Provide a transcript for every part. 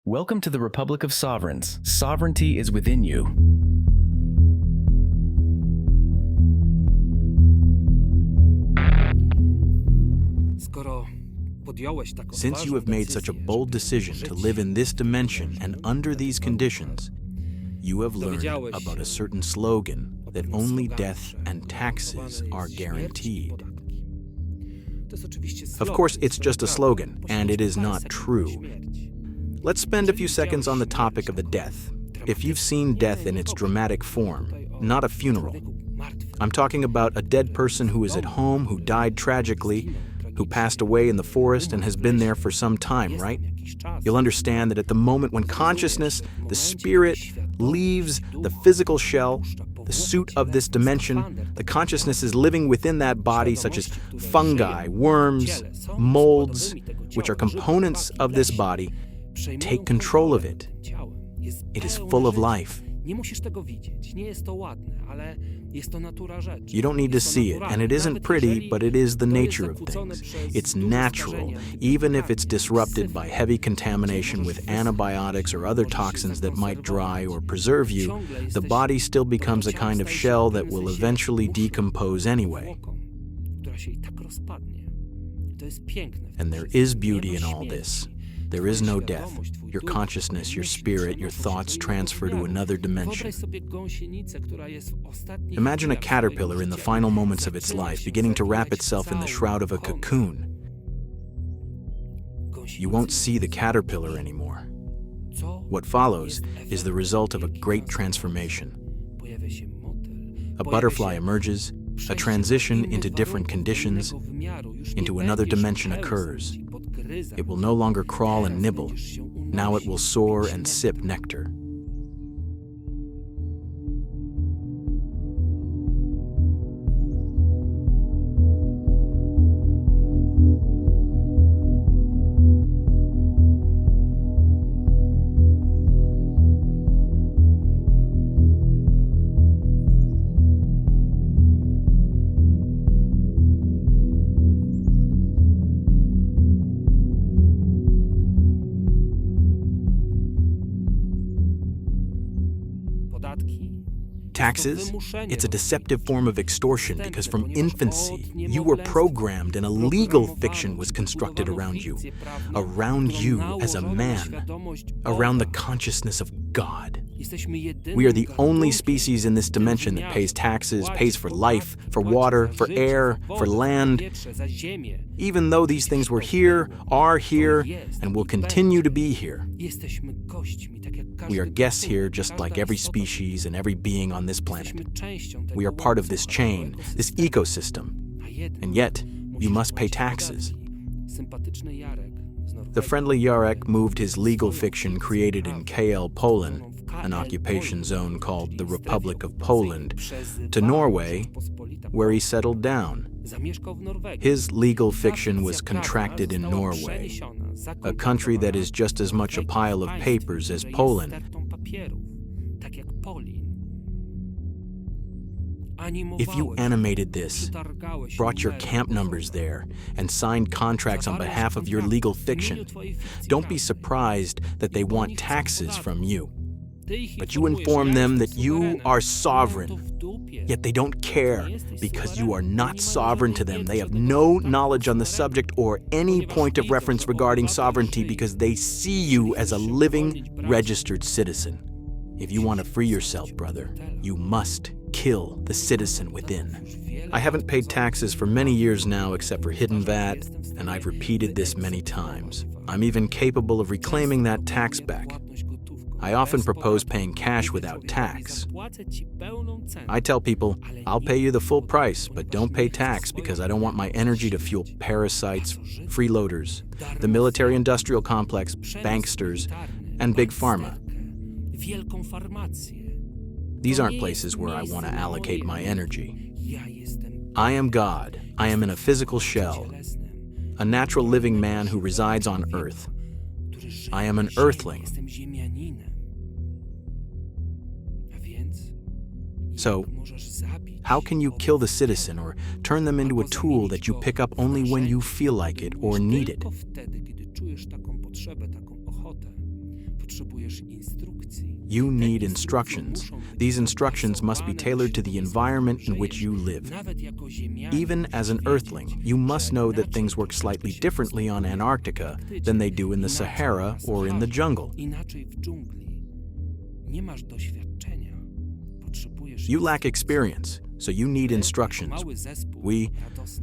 Welcome to the Republic of Sovereigns. Sovereignty is within you. Since you have made such a bold decision to live in this dimension and under these conditions, you have learned about a certain slogan that only death and taxes are guaranteed. Of course, it's just a slogan, and it is not true. Let's spend a few seconds on the topic of the death. If you've seen death in its dramatic form, not a funeral. I'm talking about a dead person who is at home, who died tragically, who passed away in the forest and has been there for some time, right? You'll understand that at the moment when consciousness, the spirit, leaves the physical shell, the suit of this dimension, the consciousness is living within that body, such as fungi, worms, molds, which are components of this body. Take control of it. It is full of life. You don't need to see it, and it isn't pretty, but it is the nature of things. It's natural, even if it's disrupted by heavy contamination with antibiotics or other toxins that might dry or preserve you, the body still becomes a kind of shell that will eventually decompose anyway. And there is beauty in all this. There is no death. Your consciousness, your spirit, your thoughts transfer to another dimension. Imagine a caterpillar in the final moments of its life, beginning to wrap itself in the shroud of a cocoon. You won't see the caterpillar anymore. What follows is the result of a great transformation. A butterfly emerges, a transition into different conditions, into another dimension occurs. It will no longer crawl and nibble. Now it will soar and sip nectar. Taxes? It's a deceptive form of extortion because from infancy, you were programmed and a legal fiction was constructed around you as a man, around the consciousness of God. We are the only species in this dimension that pays taxes, pays for life, for water, for air, for land. Even though these things were here, are here, and will continue to be here. We are guests here just like every species and every being on this planet. We are part of this chain, this ecosystem. And yet, you must pay taxes. The friendly Jarek moved his legal fiction created in KL, Poland, an occupation zone called the Republic of Poland, to Norway, where he settled down. His legal fiction was contracted in Norway, a country that is just as much a pile of papers as Poland. If you animated this, brought your camp numbers there, and signed contracts on behalf of your legal fiction, don't be surprised that they want taxes from you. But you inform them that you are sovereign, yet they don't care because you are not sovereign to them. They have no knowledge on the subject or any point of reference regarding sovereignty because they see you as a living, registered citizen. If you want to free yourself, brother, you must kill the citizen within. I haven't paid taxes for many years now except for hidden VAT, and I've repeated this many times. I'm even capable of reclaiming that tax back. I often propose paying cash without tax. I tell people, I'll pay you the full price, but don't pay tax because I don't want my energy to fuel parasites, freeloaders, the military-industrial complex, banksters, and big pharma. These aren't places where I want to allocate my energy. I am God. I am in a physical shell, a natural living man who resides on Earth. I am an Earthling. So, how can you kill the citizen or turn them into a tool that you pick up only when you feel like it or need it? You need instructions. These instructions must be tailored to the environment in which you live. Even as an Earthling, you must know that things work slightly differently on Antarctica than they do in the Sahara or in the jungle. You lack experience, so you need instructions. We,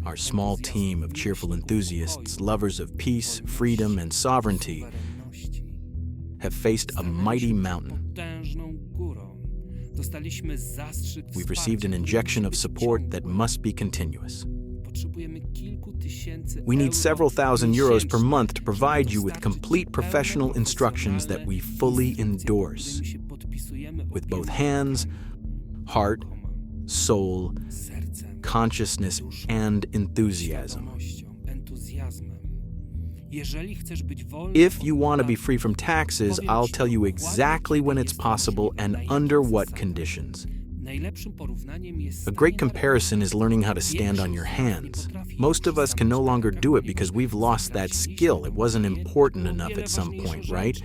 our small team of cheerful enthusiasts, lovers of peace, freedom, and sovereignty, have faced a mighty mountain. We've received an injection of support that must be continuous. We need several thousand euros per month to provide you with complete professional instructions that we fully endorse, with both hands, heart, soul, consciousness, and enthusiasm. If you want to be free from taxes, I'll tell you exactly when it's possible and under what conditions. A great comparison is learning how to stand on your hands. Most of us can no longer do it because we've lost that skill. It wasn't important enough at some point, right?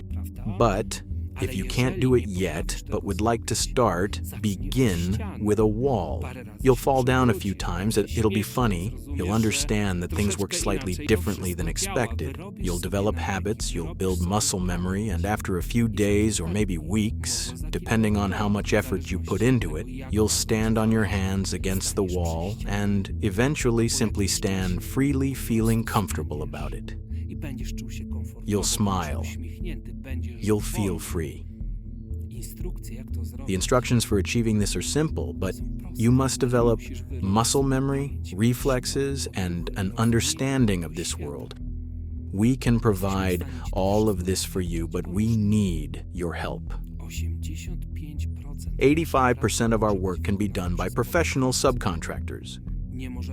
But if you can't do it yet, but would like to start, begin with a wall. You'll fall down a few times. It'll be funny. You'll understand that things work slightly differently than expected. You'll develop habits, you'll build muscle memory, and after a few days or maybe weeks, depending on how much effort you put into it, you'll stand on your hands against the wall and eventually simply stand freely, feeling comfortable about it. You'll smile. You'll feel free. The instructions for achieving this are simple, but you must develop muscle memory, reflexes, and an understanding of this world. We can provide all of this for you, but we need your help. 85% of our work can be done by professional subcontractors.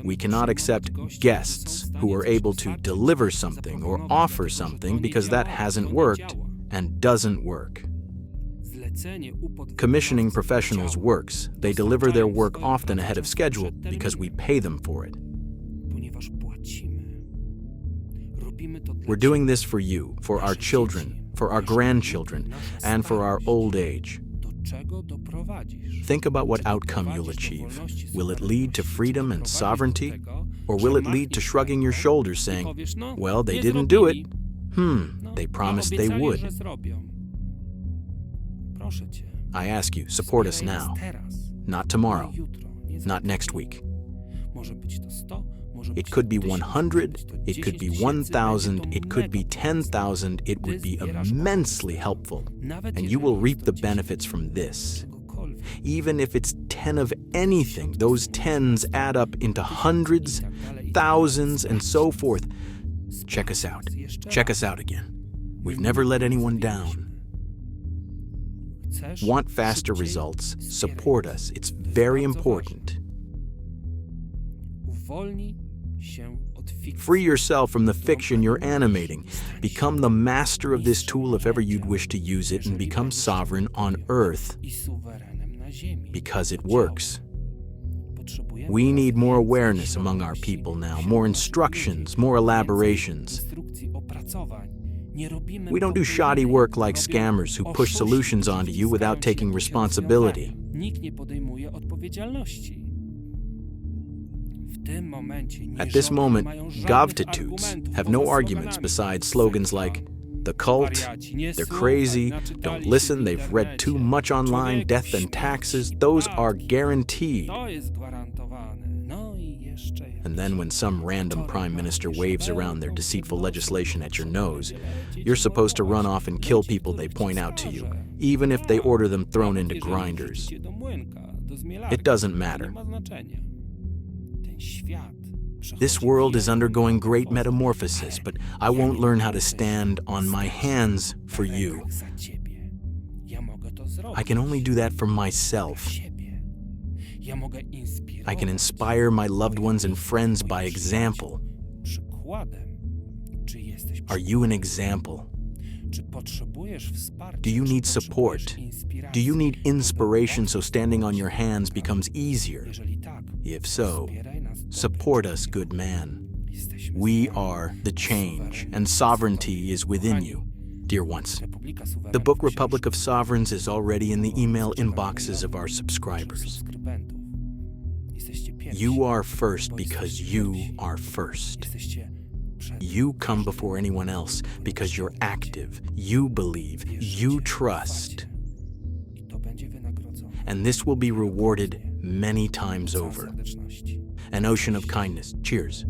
We cannot accept guests who are able to deliver something or offer something because that hasn't worked and doesn't work. Commissioning professionals works. They deliver their work often ahead of schedule because we pay them for it. We're doing this for you, for our children, for our grandchildren, and for our old age. Think about what outcome you'll achieve. Will it lead to freedom and sovereignty? Or will it lead to shrugging your shoulders saying, well, they didn't do it. They promised they would. I ask you, support us now. Not tomorrow. Not next week. It could be 100, it could be 1,000, it could be 10,000. It would be immensely helpful, and you will reap the benefits from this. Even if it's 10 of anything, those tens add up into hundreds, thousands, and so forth. Check us out. Check us out again. We've never let anyone down. Want faster results? Support us. It's very important. Free yourself from the fiction you're animating. Become the master of this tool if ever you'd wish to use it, and become sovereign on Earth. Because it works. We need more awareness among our people now, more instructions, more elaborations. We don't do shoddy work like scammers who push solutions onto you without taking responsibility. At this moment, govtitudes have no arguments besides slogans like, the cult, they're crazy, don't listen, they've read too much online, death and taxes, those are guaranteed. And then when some random prime minister waves around their deceitful legislation at your nose, you're supposed to run off and kill people they point out to you, even if they order them thrown into grinders. It doesn't matter. This world is undergoing great metamorphosis, but I won't learn how to stand on my hands for you. I can only do that for myself. I can inspire my loved ones and friends by example. Are you an example? Do you need support? Do you need inspiration so standing on your hands becomes easier? If so, support us, good man. We are the change, and sovereignty is within you. Dear ones, the book Republic of Sovereigns is already in the email inboxes of our subscribers. You are first because you are first. You come before anyone else because you're active, you believe, you trust. And this will be rewarded many times over. An ocean of kindness. Cheers.